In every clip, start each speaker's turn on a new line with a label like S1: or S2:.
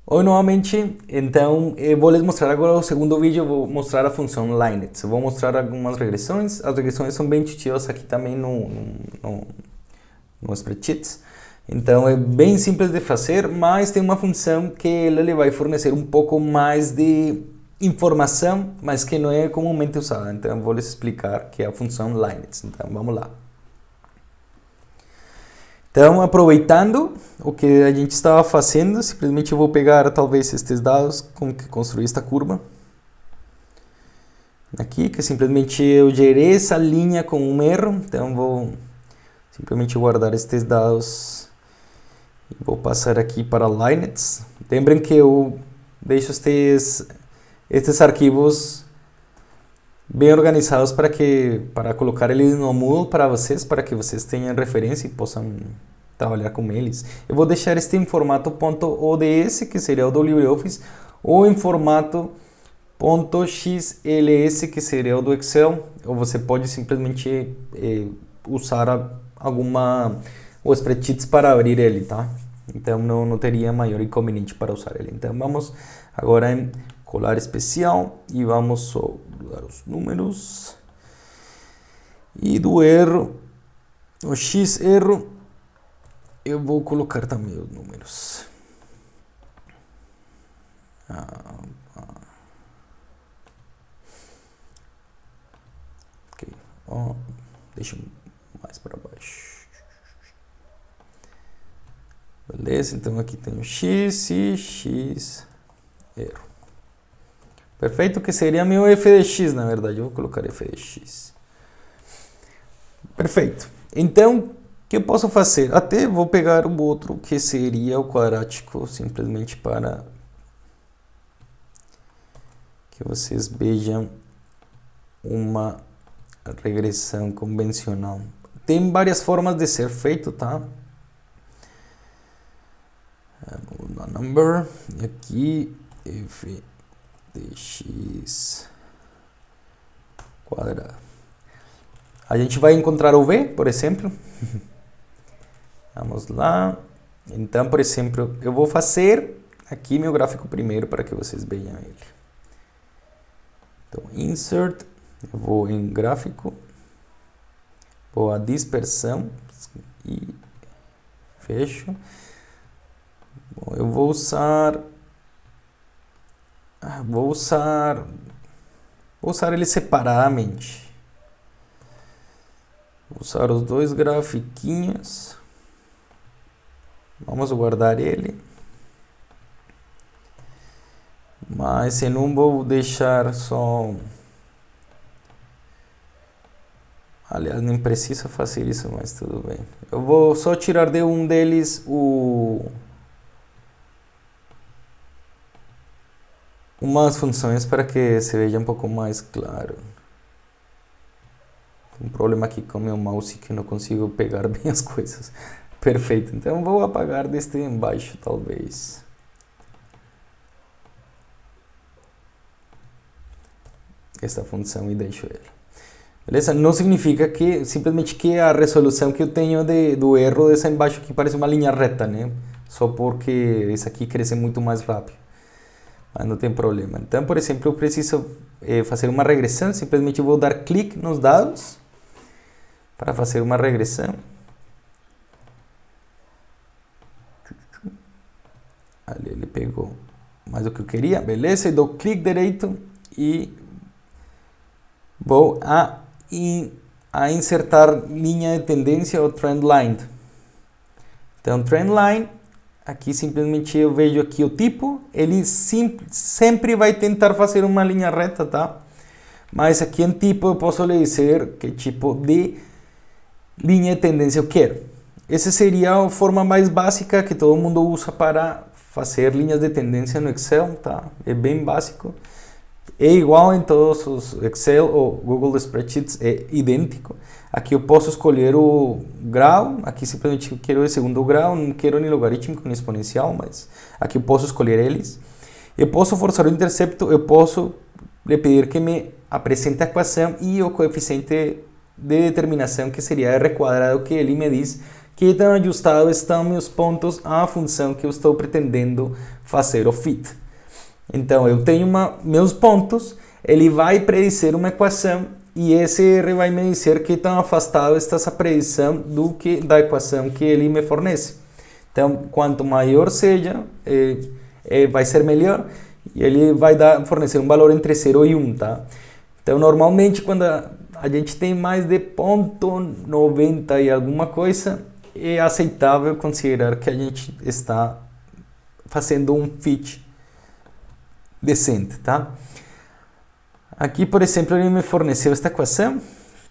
S1: Oi, novamente. Então, eu vou lhes mostrar agora o segundo vídeo. Eu vou mostrar a função Linet. Eu vou mostrar algumas regressões. As regressões são bem intuitivas aqui também no spreadsheets. Então, é bem simples de fazer, mas tem uma função que ele vai fornecer um pouco mais de informação, mas que não é comumente usada. Então, eu vou lhes explicar que é a função Linet. Então, vamos lá. Então, aproveitando o que a gente estava fazendo, simplesmente eu vou pegar talvez estes dados com que construí esta curva. Aqui, que simplesmente eu gerei essa linha com um erro, então vou simplesmente guardar estes dados e vou passar aqui para Linets. Lembrem que eu deixo estes arquivos bem organizados para colocar eles no Moodle para vocês, para que vocês tenham referência e possam trabalhar com eles. Eu vou deixar este em formato .ods, que seria o do LibreOffice, ou em formato .xls, que seria o do Excel, ou você pode simplesmente usar o spreadsheets para abrir ele, tá? Então não teria maior inconveniente para usar ele. Então vamos agora em colar especial e vamos só dar os números e do erro, o x erro, eu vou colocar também os números. Ok, deixa mais para baixo. Beleza, então aqui tem o x e x erro. Perfeito, que seria meu f de x, na verdade. Eu vou colocar f de x. Perfeito. Então, o que eu posso fazer? Até vou pegar o outro, que seria o quadrático, simplesmente para que vocês vejam uma regressão convencional. Tem várias formas de ser feito, tá? Number, e aqui f de x quadrado. A gente vai encontrar o v, por exemplo. Vamos lá. Então, por exemplo, eu vou fazer aqui meu gráfico primeiro para que vocês vejam ele. Então, insert, eu vou em gráfico, vou a dispersão e fecho. Bom, eu vou usar ele separadamente. Vou usar os dois grafiquinhos. Vamos guardar ele. Mas eu não vou deixar só... Aliás, nem precisa fazer isso, mas tudo bem. Eu vou só tirar de um deles umas funções para que se veja um pouco mais claro. Tem um problema aqui com o meu mouse que não consigo pegar bem as coisas. Perfeito, então vou apagar deste embaixo, talvez. Esta função e deixo ele. Beleza? Não significa que simplesmente que a resolução que eu tenho do erro dessa embaixo aqui parece uma linha reta, né? Só porque isso aqui cresce muito mais rápido. Mas não tem problema. Então, por exemplo, eu preciso fazer uma regressão. Simplesmente vou dar clique nos dados para fazer uma regressão. Ali ele pegou mais do que eu queria. Beleza? E dou clique direito e vou a insertar linha de tendência ou trend line. Então, trend line, aqui simplesmente eu vejo aqui o tipo, ele sempre vai tentar fazer uma linha reta, tá? Mas aqui em tipo eu posso lhe dizer que tipo de linha de tendência eu quero. Essa seria a forma mais básica que todo mundo usa para fazer linhas de tendência no Excel, tá? É bem básico. É igual em todos os Excel ou Google Spreadsheets, é idêntico. Aqui eu posso escolher o grau, aqui simplesmente eu quero o segundo grau, não quero nem logarítmico nem exponencial, mas aqui eu posso escolher eles. Eu posso forçar o intercepto, eu posso lhe pedir que me apresente a equação e o coeficiente de determinação, que seria R², que ele me diz que tão ajustados estão meus pontos à função que eu estou pretendendo fazer o fit. Então, eu tenho meus pontos, ele vai predizer uma equação e esse R vai me dizer que tão afastado está essa predição da equação que ele me fornece. Então, quanto maior seja, vai ser melhor e ele vai fornecer um valor entre 0 e 1, tá? Então, normalmente, quando a gente tem mais de 0,90 e alguma coisa, é aceitável considerar que a gente está fazendo um fit decente, tá? Aqui, por exemplo, ele me forneceu esta equação.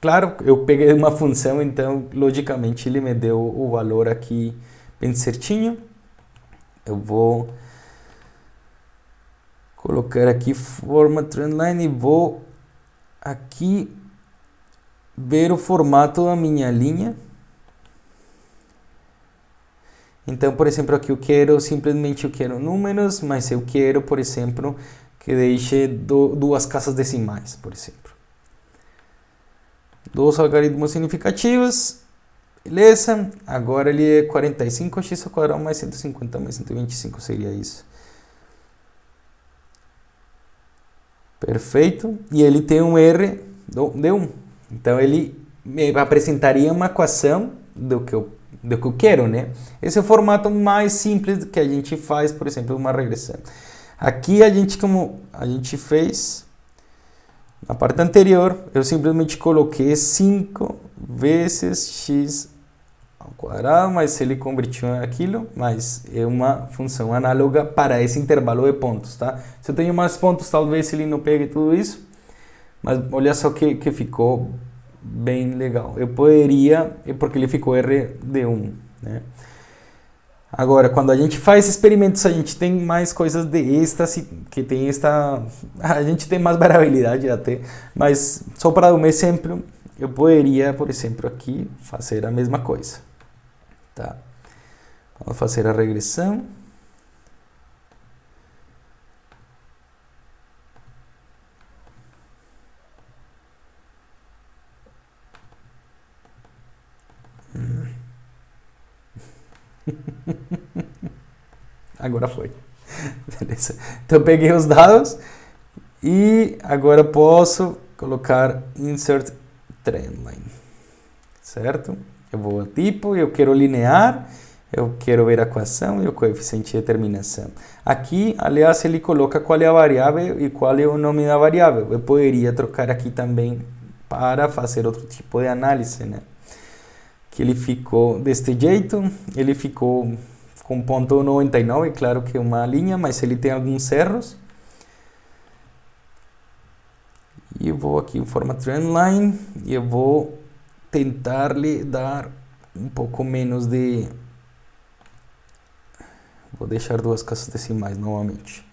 S1: Claro, eu peguei uma função, então, logicamente, ele me deu o valor aqui bem certinho. Eu vou colocar aqui forma trendline e vou aqui ver o formato da minha linha. Então, por exemplo, aqui eu quero números, mas eu quero, por exemplo, que deixe duas casas decimais, por exemplo. 2 algarismos significativos, beleza. Agora ele é 45x² mais 150 mais 125, seria isso. Perfeito. E ele tem um R de 1. Então, ele me apresentaria uma equação do que eu quero, né? Esse é o formato mais simples que a gente faz, por exemplo, uma regressão. Aqui como a gente fez na parte anterior, eu simplesmente coloquei 5 vezes x² mas ele convertiu aquilo, mas é uma função análoga para esse intervalo de pontos, tá? Se eu tenho mais pontos, talvez ele não pegue tudo isso, mas olha só que ficou bem legal. Eu poderia, porque ele ficou R de 1, né? Agora, quando a gente faz experimentos, a gente tem mais coisas de êxtase, que tem a gente tem mais variabilidade até, mas só para dar um exemplo, eu poderia, por exemplo, aqui fazer a mesma coisa, tá? Vamos fazer a regressão. Agora foi. Beleza. Então eu peguei os dados e agora posso colocar insert trendline, certo? Eu vou ao tipo, eu quero linear, eu quero ver a equação e o coeficiente de determinação. Aqui, aliás, ele coloca qual é a variável e qual é o nome da variável. Eu poderia trocar aqui também para fazer outro tipo de análise, né? Que ele ficou deste jeito, ele ficou com ponto 99, claro que é uma linha, mas ele tem alguns erros. E eu vou aqui em forma trendline e eu vou tentar lhe dar um pouco menos de... Vou deixar 2 casas decimais novamente.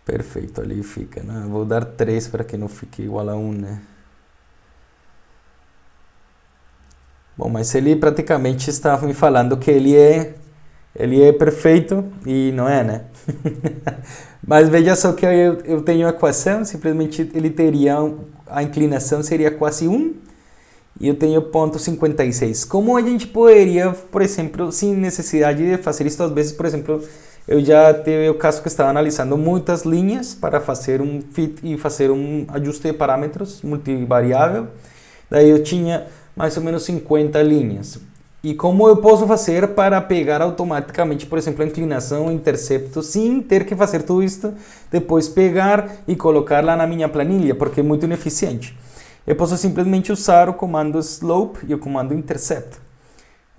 S1: Perfeito, ali fica, né? Vou dar 3 para que não fique igual a 1, né? Bom, mas ele praticamente estava me falando que ele é perfeito e não é, né? Mas veja só que eu tenho a equação, simplesmente ele teria, a inclinação seria quase 1 e eu tenho ponto 56. Como a gente poderia, por exemplo, sem necessidade de fazer isso às vezes, por exemplo, eu já teve o caso que estava analisando muitas linhas para fazer um fit e fazer um ajuste de parâmetros multivariável. Daí eu tinha mais ou menos 50 linhas. E como eu posso fazer para pegar automaticamente, por exemplo, a inclinação, o intercepto, sem ter que fazer tudo isso, depois pegar e colocar lá na minha planilha, porque é muito ineficiente. Eu posso simplesmente usar o comando slope e o comando intercept.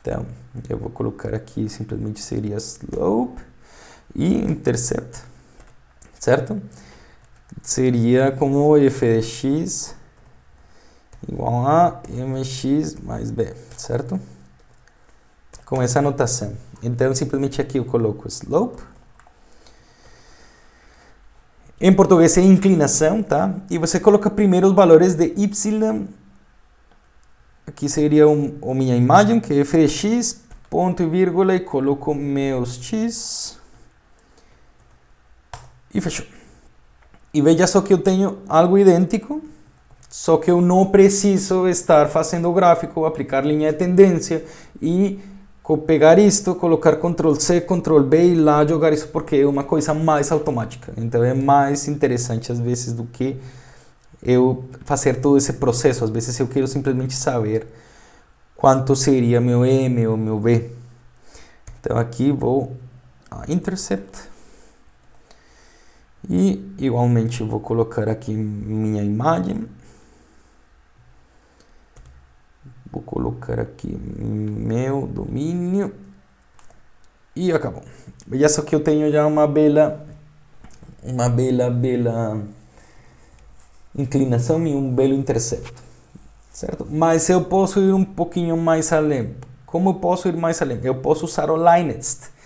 S1: Então, eu vou colocar aqui, simplesmente seria slope e intercept, certo? Seria como f de x igual a mx mais b, certo? Com essa anotação. Então, simplesmente aqui eu coloco slope. Em português é inclinação, tá? E você coloca primeiro os valores de y. Aqui seria a minha imagem, que é f de x, ponto e vírgula, e coloco meus x. E fechou. E veja só que eu tenho algo idêntico só que eu não preciso estar fazendo o gráfico, aplicar linha de tendência e pegar isto, colocar Ctrl C, Ctrl B e lá jogar isso, porque é uma coisa mais automática. Então é mais interessante às vezes do que eu fazer todo esse processo. Às vezes eu quero simplesmente saber quanto seria meu M ou meu V. Então aqui vou a Intercept e igualmente vou colocar aqui minha imagem. Vou colocar aqui meu domínio e acabou. Veja só que eu tenho já uma bela inclinação e um belo intercepto, certo? Mas eu posso ir um pouquinho mais além. Como eu posso ir mais além? Eu posso usar o Line-Next.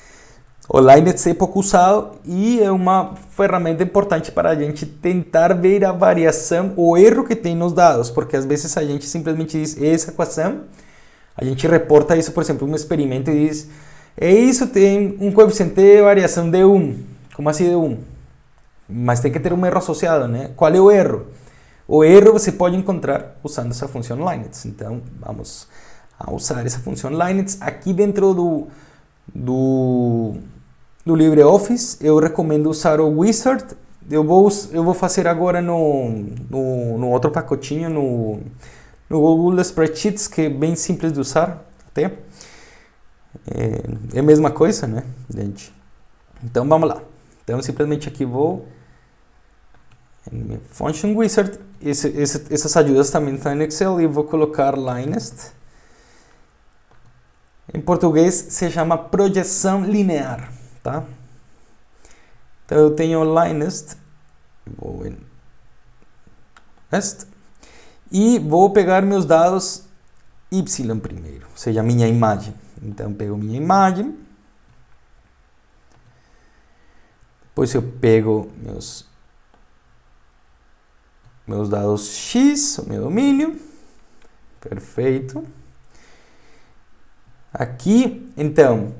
S1: O Line-Next é pouco usado e é uma ferramenta importante para a gente tentar ver a variação, o erro que tem nos dados, porque às vezes a gente simplesmente diz essa equação, a gente reporta isso, por exemplo, um experimento e diz isso tem um coeficiente de variação de 1, como assim de 1? Mas tem que ter um erro associado, né? Qual é o erro? O erro você pode encontrar usando essa função Line-Next. Então vamos a usar essa função Line-Next aqui dentro do LibreOffice. Eu recomendo usar o Wizard. Eu vou fazer agora no outro pacotinho, no Google Spreadsheets, que é bem simples de usar. Até. É a mesma coisa, né, gente? Então vamos lá. Então simplesmente aqui vou em Function Wizard. Essas ajudas também estão no Excel e vou colocar Line-Next. Em português se chama projeção linear, tá? Então eu tenho Line-Next, vou em Next e vou pegar meus dados Y primeiro, ou seja, minha imagem. Então pego minha imagem, depois eu pego meus dados X, o meu domínio, perfeito. Aqui, então,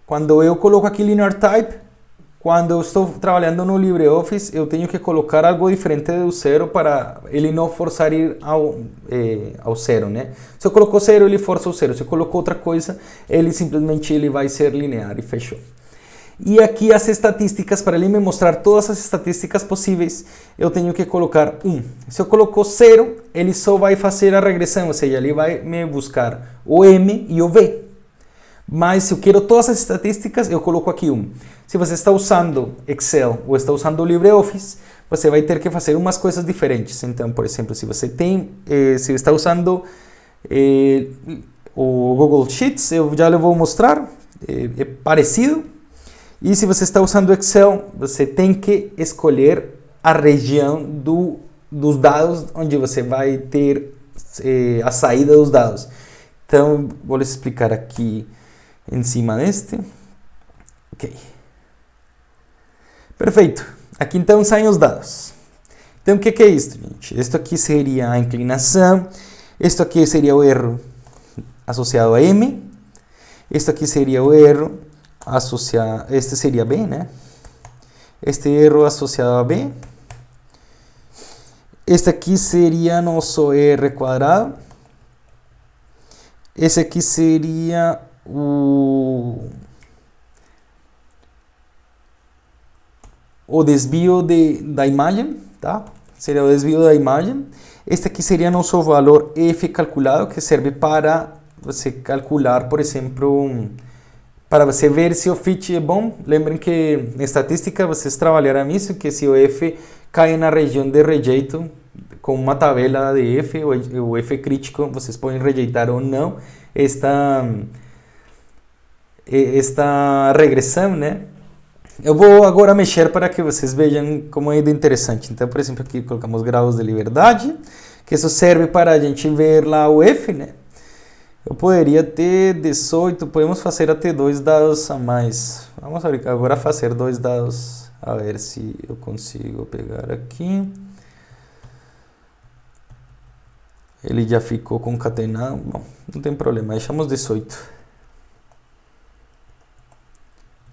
S1: quando eu coloco aqui Linear Type, quando eu estou trabalhando no LibreOffice, eu tenho que colocar algo diferente do zero para ele não forçar ir ao zero, né? Se eu colocou zero, ele força o zero. Se eu colocou outra coisa, ele simplesmente vai ser linear e fechou. E aqui as estatísticas, para ele me mostrar todas as estatísticas possíveis, eu tenho que colocar 1. Se eu coloco 0, ele só vai fazer a regressão, ou seja, ele vai me buscar o M e o V. Mas se eu quero todas as estatísticas, eu coloco aqui 1. Se você está usando Excel ou está usando o LibreOffice, você vai ter que fazer umas coisas diferentes. Então, por exemplo, se você está usando o Google Sheets, eu já lhe vou mostrar, é parecido. E se você está usando Excel, você tem que escolher a região dos dados onde você vai ter a saída dos dados. Então, vou lhes explicar aqui em cima deste. Ok. Perfeito. Aqui então saem os dados. Então, o que é isto, gente? Isto aqui seria a inclinação. Isto aqui seria o erro associado a M. Isto aqui seria o erro associado, este seria B, né? Este erro associado a B. Este aqui seria nosso R quadrado. Esse aqui seria o desvio da imagem, tá? Seria o desvio da imagem. Este aqui seria nosso valor F calculado, que serve para você calcular, por exemplo, para você ver se o fit é bom. Lembrem que na estatística vocês trabalharão isso, que se o F cai na região de rejeito, com uma tabela de F, o F crítico, vocês podem rejeitar ou não esta regressão, né? Eu vou agora mexer para que vocês vejam como é de interessante. Então, por exemplo, aqui colocamos graus de liberdade, que isso serve para a gente ver lá o F, né? Eu poderia ter 18, podemos fazer até 2 dados a mais. Vamos agora fazer 2 dados, a ver se eu consigo pegar aqui. Ele já ficou concatenado, bom, não tem problema, deixamos 18.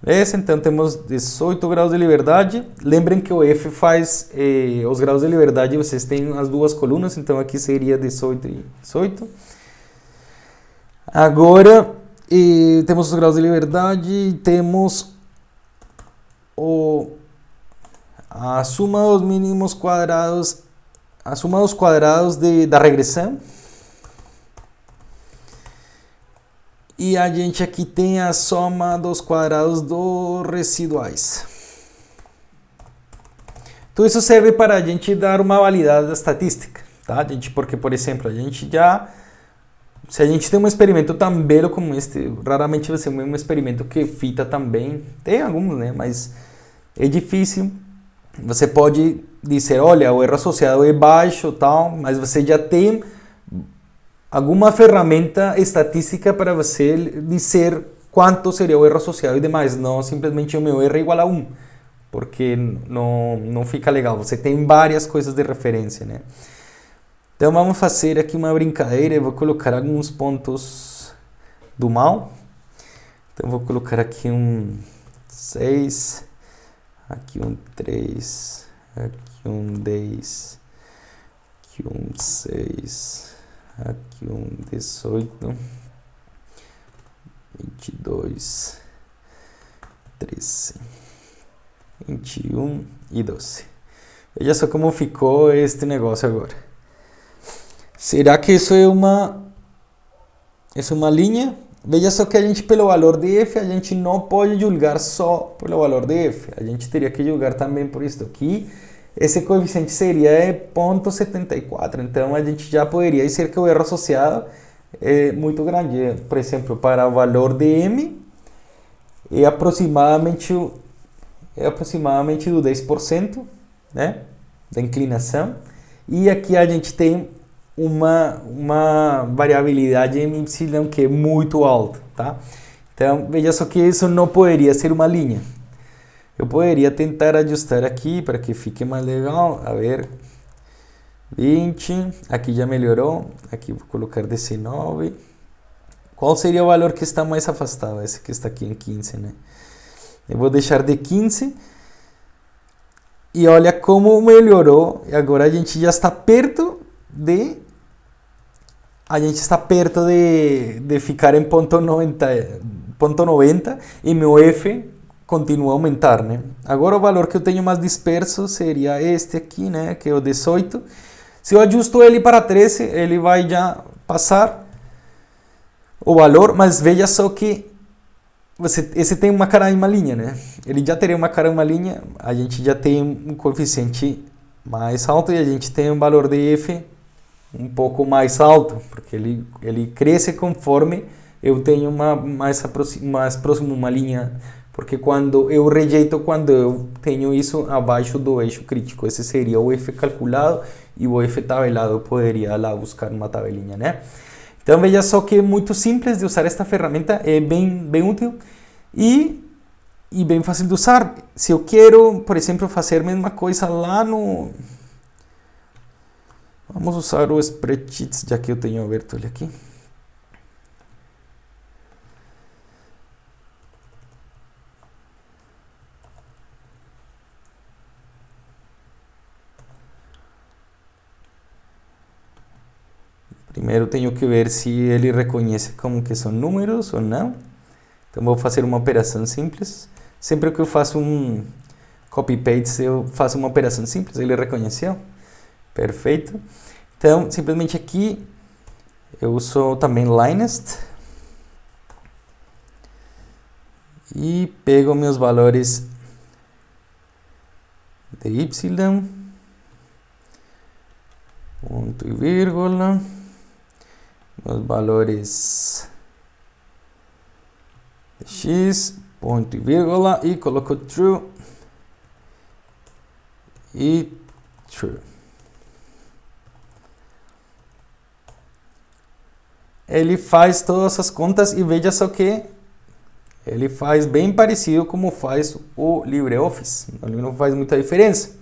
S1: Beleza? Então temos 18 graus de liberdade. Lembrem que o F faz os graus de liberdade, vocês têm as duas colunas, então aqui seria 18 e 18. Agora temos os graus de liberdade, temos a suma dos mínimos quadrados, a suma dos quadrados da regressão. E a gente aqui tem a soma dos quadrados dos residuais. Tudo isso serve para a gente dar uma validade da estatística, tá, gente? Porque, por exemplo, se a gente tem um experimento tão belo como este, raramente vai ser um experimento que fita tão bem. Tem alguns, né? Mas é difícil. Você pode dizer, olha, o erro associado é baixo, tal, mas você já tem alguma ferramenta estatística para você dizer quanto seria o erro associado e demais, não simplesmente o meu erro é igual a 1, porque não fica legal, você tem várias coisas de referência, né? Então vamos fazer aqui uma brincadeira, eu vou colocar alguns pontos do mal, então vou colocar aqui um 6, aqui um 3, aqui um 10, aqui um 6, aqui um 18, 22, 13, 21 e 12. Veja só como ficou este negócio agora. Será que isso é uma linha? Veja só que a gente, pelo valor de F, a gente não pode julgar só pelo valor de F. A gente teria que julgar também por isso aqui. Esse coeficiente seria 0,74, então a gente já poderia dizer que o erro associado é muito grande. Por exemplo, para o valor de M é aproximadamente do 10%, né, da inclinação. E aqui a gente tem uma variabilidade em Y que é muito alta, tá? Então veja só que isso não poderia ser uma linha. Eu poderia tentar ajustar aqui para que fique mais legal. A ver, 20, aqui já melhorou. Aqui vou colocar 19. Qual seria o valor que está mais afastado? Esse que está aqui em 15, né? Eu vou deixar de 15. E olha como melhorou. E agora a gente já está perto de... A gente está perto de ficar em ponto 90 e meu F continua a aumentar, né? Agora o valor que eu tenho mais disperso seria este aqui, né? Que é o 18. Se eu ajusto ele para 13, ele vai já passar o valor, mas veja só que esse tem uma cara em uma linha, né? Ele já teria uma cara em uma linha, a gente já tem um coeficiente mais alto e a gente tem um valor de F um pouco mais alto, porque ele cresce conforme eu tenho mais próximo uma linha. Porque quando eu tenho isso abaixo do eixo crítico, esse seria o F calculado e o F tabelado, eu poderia lá buscar uma tabelinha, né? Então veja só que é muito simples de usar esta ferramenta, é bem útil e bem fácil de usar. Se eu quero, por exemplo, fazer a mesma coisa lá no... Vamos usar o spreadsheet, já que eu tenho aberto ele aqui. Primeiro tenho que ver se ele reconhece como que são números ou não. Então vou fazer uma operação simples. Sempre que eu faço um copy-paste, eu faço uma operação simples. Ele reconheceu. Perfeito. Então, simplesmente aqui, eu uso também Linest. E pego meus valores de Y, ponto e vírgula. Meus valores de x, ponto e vírgula, e coloco true e true. Ele faz todas as contas e veja só que ele faz bem parecido como faz o LibreOffice. Ele não faz muita diferença.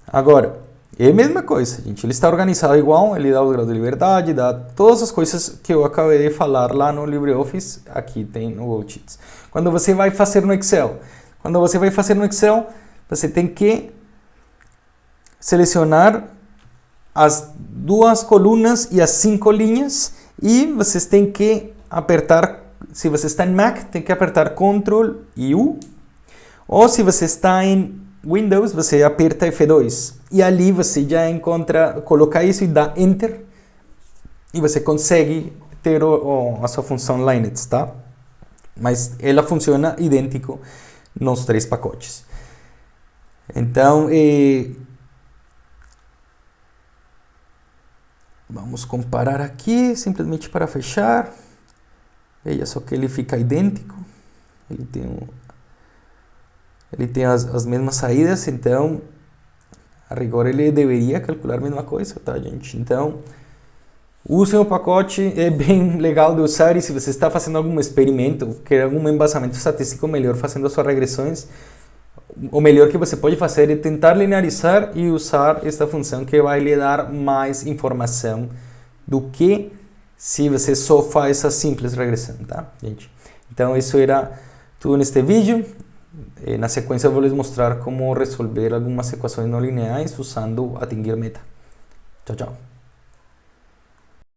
S1: Agora, É a mesma coisa, gente. Ele está organizado igual, ele dá os graus de liberdade, dá todas as coisas que eu acabei de falar lá no LibreOffice, aqui tem no Worksheets. Quando você vai fazer no Excel, você tem que selecionar as 2 colunas e as 5 linhas e vocês têm que apertar, se você está em Mac, tem que apertar Ctrl e U, ou se você está em Windows, você aperta F2 e ali você já encontra, coloca isso e dá Enter e você consegue ter a sua função Linux, tá? Mas ela funciona idêntico nos 3 pacotes. Então, vamos comparar aqui, simplesmente para fechar. Veja só que ele fica idêntico. Ele tem as mesmas saídas, então a rigor ele deveria calcular a mesma coisa, tá, gente? Então, usem o pacote, é bem legal de usar e se você está fazendo algum experimento, quer algum embasamento estatístico melhor fazendo as suas regressões, o melhor que você pode fazer é tentar linearizar e usar esta função que vai lhe dar mais informação do que se você só faz essa simples regressão, tá, gente? Então, isso era tudo neste vídeo. Na sequência eu vou lhes mostrar como resolver algumas equações não lineares usando atingir meta. Tchau, tchau.